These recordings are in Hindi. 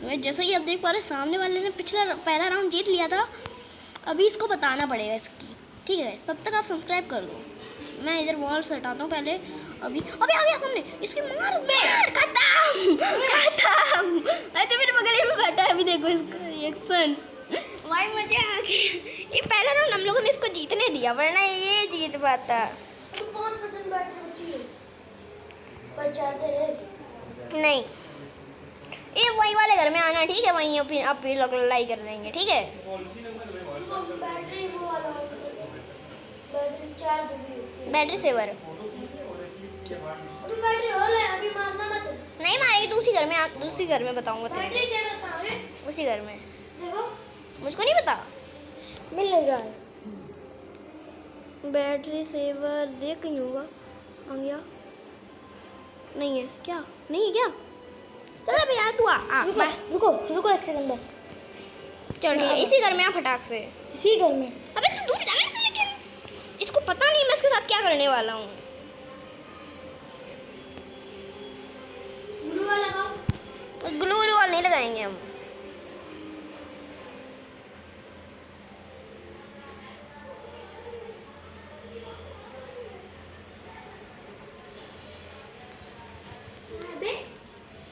जैसा कि आप देख पा रहे हैं सामने वाले ने पहला राउंड जीत लिया था। अभी इसको बताना पड़ेगा इसकी, ठीक है। तब तक आप सब्सक्राइब कर दो। मैं इधर वॉल से हटाता हूँ पहले। अभी आ गया सामने, इसकी मार खत्म खत्म। अच्छा मेरे बगल में बैठा है, अभी देखो इसका रिएक्शन। भाई मजा आ गया। ये पहला राउंड हम लोगों ने इसको जीतने दिया, वरना ये जीत पाता। नहीं, ये वही वाले घर में आना, ठीक है। वहीं आप फिर लड़ाई कर लेंगे, ठीक है। बैटरी सेवर नहीं मारेगी, दूसरी घर में बताऊंगा तुमको। उसी घर में मुझको नहीं पता मिलेगा। बैटरी सेवर देख कहीं होगा, आ गया। नहीं है क्या? नहीं है क्या? चलो भैया तू आ रुको एक सेकंड में। चल ठीक है, इसी घर में आ फटाक से। इसी घर में? अबे तू दूर जा, लेकिन इसको पता नहीं मैं इसके साथ क्या करने वाला हूँ। ग्लू वाल नहीं लगाएंगे हम।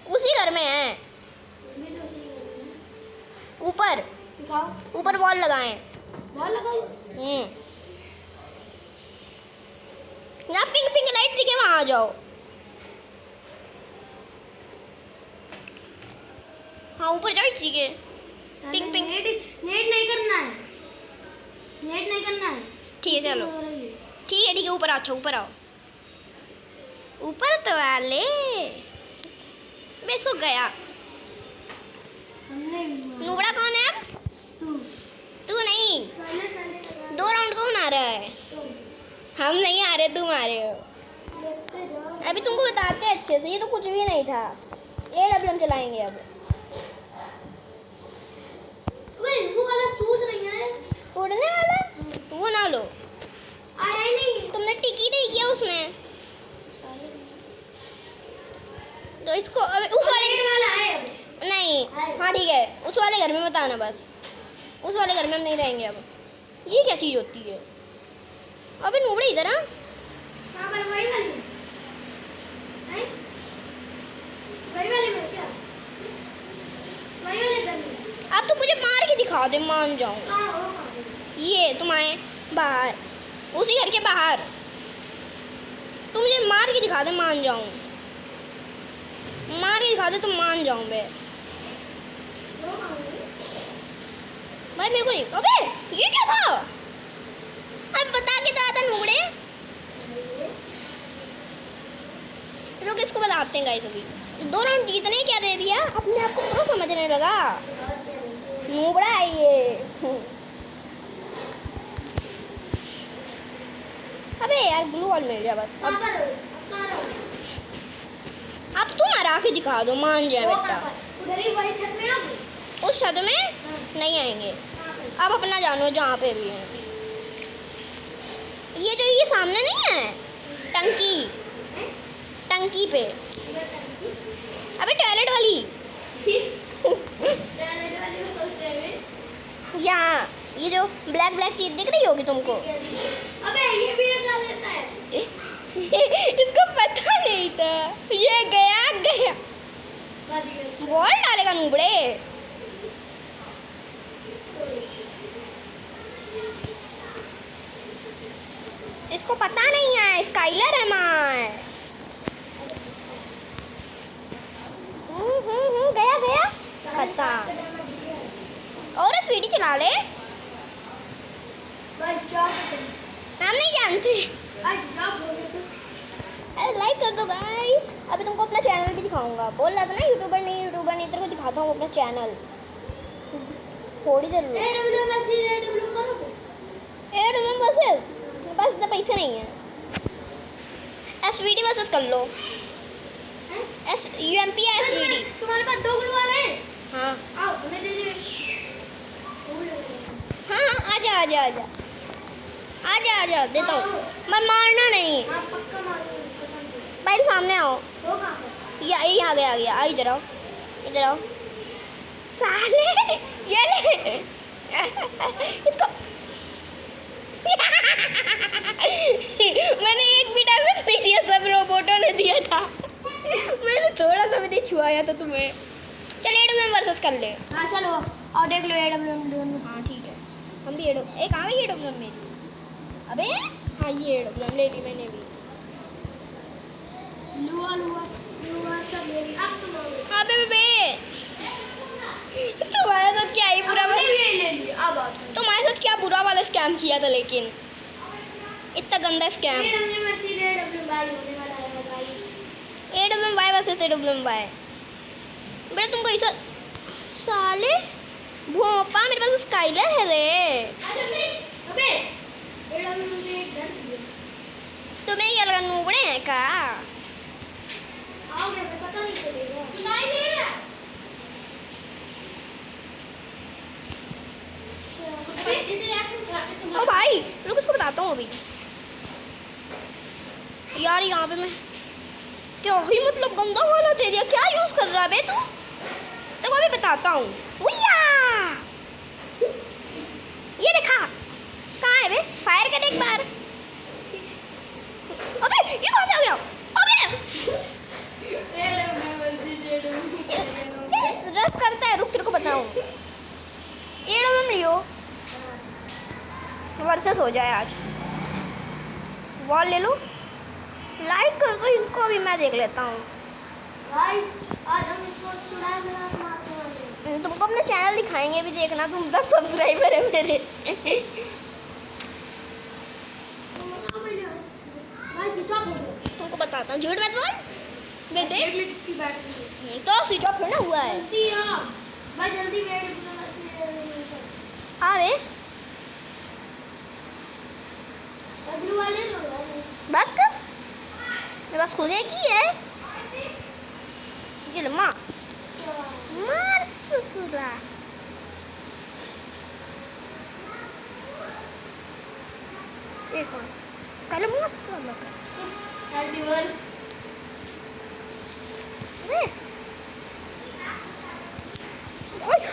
उसी घर में है, ऊपर वॉल लगाएं। यहाँ पिंक लाइट दिखे, वहां आ जाओ। हाँ ऊपर जाओ, ठीक है। पिंक नेट नहीं करना है। ठीक है चलो, ठीक है ऊपर आओ। अच्छा ऊपर आओ, ऊपर तो वाले मैं इसको गया। नूबड़ा कौन है अब? तू नहीं। 2 राउंड कौन आ रहा है? हम नहीं आ रहे, तुम आ रहे हो। अभी तुमको बताते हैं अच्छे से, ये तो कुछ भी नहीं था। AW हम चलाएंगे अब। उड़ने वाला वो ना लो, आया ही नहीं। तुमने टिकी नहीं किया उसमें, तो इसको उस वाले नहीं। हाँ ठीक है, उस वाले घर में बताना बस। उस वाले घर में हम नहीं रहेंगे अब। ये क्या चीज़ होती है? अबे नूबड़े इधर आ। अब तो मुझे मार के दिखा दे, मान जाऊँ। ये तुम आए बाहर, उसी घर के बाहर। तुम मुझे मार के दिखा दे, मान जाऊँ। मार के दिखा दे, तुम मान जाऊँ मैं। भाई मेरे को नहीं। अबे ये क्या था? अब बता के तो आता नूबड़े। लोग इसको बताते हैं गाइस। अभी 2 राउंड जीतने क्या दे दिया, अपने आप को पूरा समझने लगा। नूबड़ा है ये। अबे यार ग्लू वॉल मिल गया बस। अब तुम हरा के दिखा दो, मान जाए बेटा। उस छत में नहीं आएंगे। अब अपना जानो जहाँ पे भी है। ये जो ये सामने नहीं है टंकी पे, अबे टॉयलेट वाली। यहाँ ये जो ब्लैक चीज दिख रही होगी तुमको। अबे ये भी लगा देता है। इसको पता नहीं था। ये गया बॉल डालेगा नूबड़े। इसको पता नहीं है, स्काइलर है मैं। गया खत्म। और स्वीटी चला ले, हम नहीं जानते। अरे लाइक कर दो गाइस। अभी तुमको अपना चैनल भी दिखाऊंगा। बोल रहा था ना यूट्यूबर नहीं तेरे को दिखाता हूँ अपना चैनल। थोड़ी देर में बस इतना पैसे नहीं है। SVD वर्सेस कर लो। UMP या SVD। तुम्हारे पास 2 ग्लू वाले हैं? हाँ आओ, हमें दे दे। हाँ आजा देता हूँ। मैं मारना नहीं। भाई सामने आओ। ये आ गया। आ इधर आओ। साले ये ले इसको। मैंने एक भी डायमंड नहीं दिया, सब रोबोटों ने दिया था। मैंने थोड़ा सा भी नहीं छुआया था तुम्हें। चल AWM वर्सेस कर ले। हाँ चलो और देख लो AWM। हाँ ठीक है, हम भी AWM। एक आ गई AWM मेरी। अबे हाँ ये AWM ले ली मैंने भी। लुआ लुआ लुआ सब ले ली। अब तुम आओगे। अबे बे तुम्हारे साथ क्या ही बुरा वाला, ये ले ली। अब आओ। तुम्हारे साथ क्या बुरा वाला स्कैम किया था, लेकिन इतना गंदा स्कैम। AWM भाई होने वाला है भाई। AWM Y versus AWM Y. बेटा तुमको ऐसा साले भोपा, मेरे पास स्काइलर है रे। अबे AWM ने एक डर दिया। तुम्हें क्या लगा नूबड़े हैं का? आओगे हमें पता नहीं चलेगा। सुनाई नहीं रहा। ओ भाई रुक, इसको बताता हूँ अभी। यार यहाँ पे मैं क्या ही मतलब गंदा वाला दे दिया। क्या यूज कर रहा है बे तू? तो अभी बताता हूँ। ये देखा कहाँ है बे? फायर कर एक बार। अबे ये कहाँ से आ गया? अबे रस करता है, रुक तेरे को बताऊँ। AWM लियो वर्सेस हो जाए आज। वॉल ले लो, लाइक कर दो इनको भी, मैं देख लेता हूँ। गाइस आज हम इसको चुड़ैल बना के मारने वाले हैं। तुमको अपना चैनल दिखाएंगे भी, देखना। तुम 10 सब्सक्राइबर है मेरे। भाई स्विच ऑफ हो गया। तुमको बताता हूँ, झूठ मत बोल। देख देख ले कितनी बैटरी तो स्विच ऑफ है ना हुआ है। जल्दी आ भाई जल्दी वेट हाँ बे ब्लू वाले दो बात कर, मेरे पास खुद एक ही है। ये ले मार मार ससुरा। एक और पहले मस्त लगा। 31 अरे भाई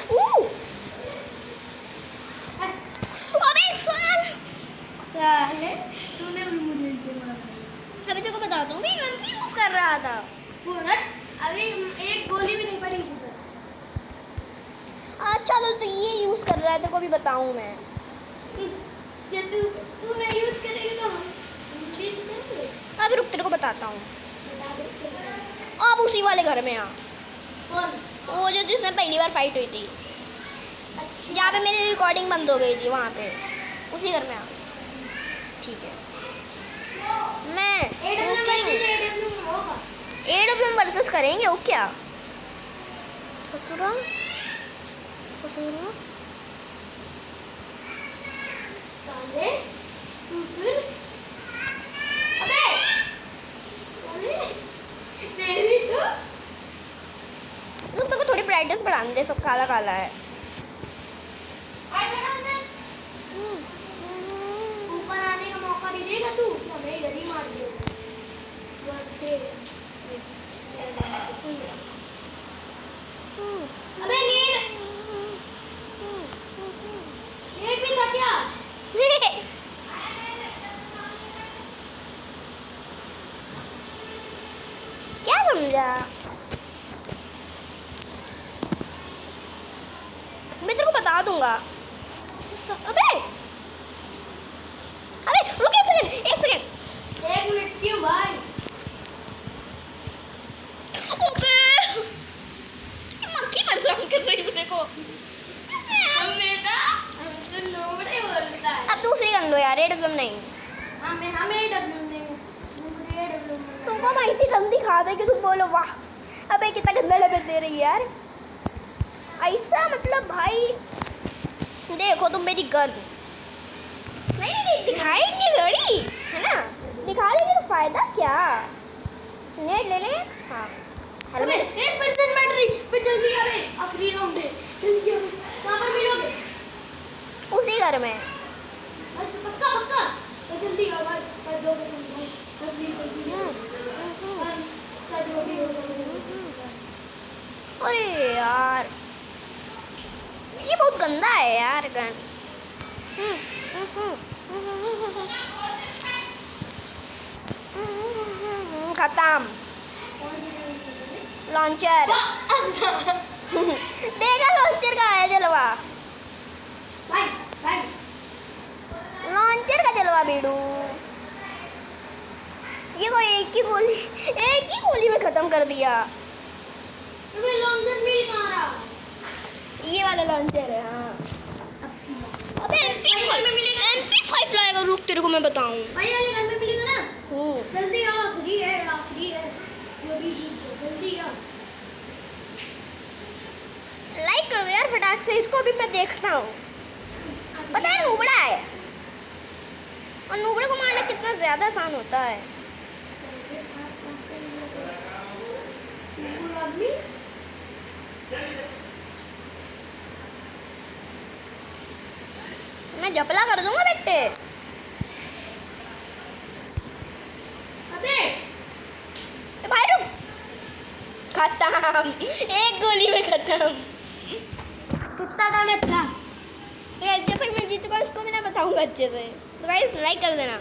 अबे साले तूने भी मुझे इसे मारा। अभी तेरे को बताता हूँ, मैं UMP यूज कर रहा था। पूरट अभी एक गोली भी नहीं पड़ी उधर। अच्छा तो ये यूज कर रहा है, तेरे को भी बताऊँ मैं। जब तू मैं यूज करेगी तो हम चीज करेंगे। अभी रुक तेरे को बताता हूँ। बता दे। अब उसी वाले घर में आ, कौन? वो जो जिसमें पहली बार फाइट हुई थी, अच्छा जहाँ पे मेरी रिकॉर्डिंग बंद हो गई थी, वहाँ पे उसी घर में आ। ठीक है मैं AWM होगा। AWM वर्सेस करेंगे वो क्या? ससुरा ससुरा साले तू फिर अबे साले तेरी तो लोग तेरे को थोड़ी ब्राइटनेस बढ़ाने दे, सब काला काला है। आई बेटा अंदर ऊपर आने का मौका नहीं देगा तू। हमें इधर ही मार दियो। अबे नीड नीड भी था क्या? क्या समझा? मैं तेरे को बता दूंगा। अबे अबे रुक एक सेकंड। 1 मिनट क्यों भाई? अबे मक्खी मर रहा हूँ कैसे ही को। बेटा हमसे नोबड़े बोलता है। अब दूसरी कर लो यार, AWM नहीं। हमें AWM नहीं मुझे AWM तुमको हम ऐसी गंदी खा दे कि तुम बोलो वाह। अबे कितना गंदा लेवल दे रही है यार। ऐसा मतलब भाई देखो तुम मेरी गन नहीं दिखाएंगे घड़ी है ना, दिखा देंगे तो फायदा क्या? नेट ले ले। हाँ अबे 1% बैटरी पे जल्दी आ रे। आखिरी राउंड है जल्दी आ। कहां पर मिलोगे? उसी घर में। पक्का पक्का तो जल्दी आ भाई। पर 2% भाई जल्दी जल्दी जो भी हो। अरे यार ये बहुत गंदा है यार गन। खत्म लॉन्चर। देखा लॉन्चर का है जलवा, भाई भाई लॉन्चर का जलवा बेडू। ये को एक ही गोली में खत्म कर दिया। तुम्हें लॉन्चर मिल कहाँ रहा? ये वाला लॉन्चर है। हाँ अबे MP5 लाएगा, रुक तेरे को मैं बताऊं। भाई वाले घर में मिलेगा ना? जल्दी आओ, आखिरी है वो भी जल्दी आओ। लाइक कर दो यार फटाक से, इसको भी मैं देखता हूँ। पता है नुबड़ा है, और नुबड़े को मारना कितना ज्यादा आसान होता है। मैं जपला कर दूंगा बेटे। अबे भाई रुक, खत्म, एक गोली में खत्म। कुत्ता का मैं था। ये जब तक मैं जीत चुका इसको भी ना बताऊंगा अच्छे से। तो गाइस लाइक कर देना।